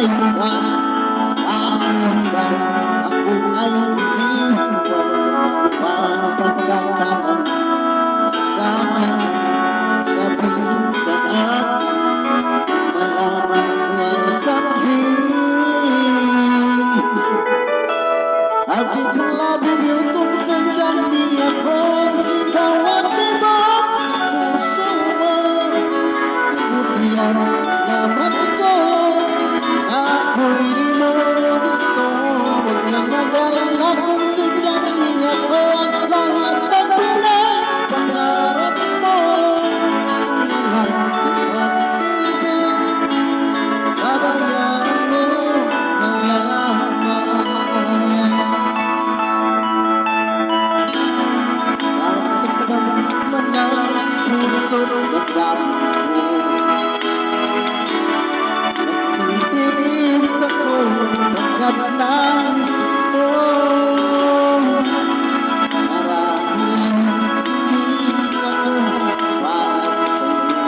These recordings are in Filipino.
iba. Bakit ba ako ay iniwan? Parang pagkakamali. Sana sabihin sa akin, malaman ko ang sakit. Aking labing yung kung sadyang di ako ang sigaw at iba ang puso mo. Mabuti ang laman ko na ako'y di mo gusto. Huwag nang mag-alala kung sadyang di ako ang lahat ng pinapangarap mo. Lahat ng pag-ibig, babayaran mo ng lahat. Sasaktan man ang puso't damdamin ko. Nagtitiis ako hanggat nais mo. Marahil hindi ako para sa'yo.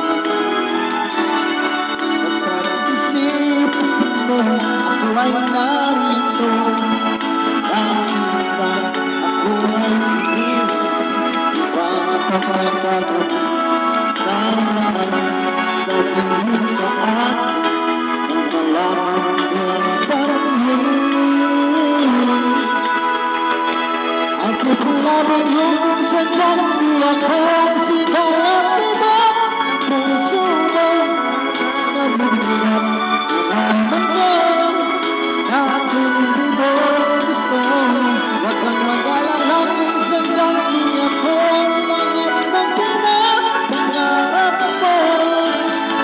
Basta't isipin mo ako ay narito. Bakit ba ako ay iniwan? Pagbabago, sana sabihin sa akin ang malaman ko ang sarili. At ipulabing yung sadyang di ako ang sigaw at iba ang puso mo. Mabuti ang nalaman ko na ako'y di mo gusto. Huwag kang mag-alala kung sadyang di ako ang lahat ng pinapangarap mo.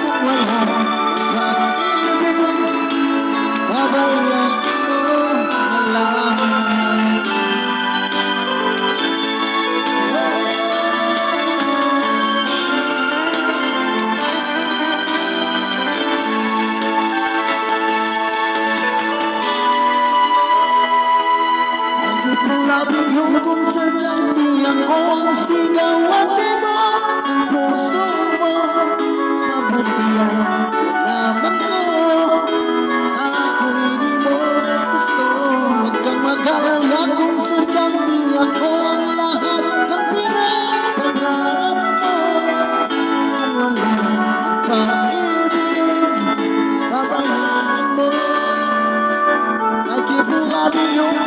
Kung wala kang ibig, babayaran mo na lahat. Labing yung kung sadyang di ako ang sigaw at iba ang puso mo. Mabuti ang nalaman ko na ako'y di mo gusto. Huwag kang mag-alala kung sadyang di ako ang lahat ng pinapangarap mo. Kung wala kang pag-ibig, babayaran mo. Nag-ibig labing yung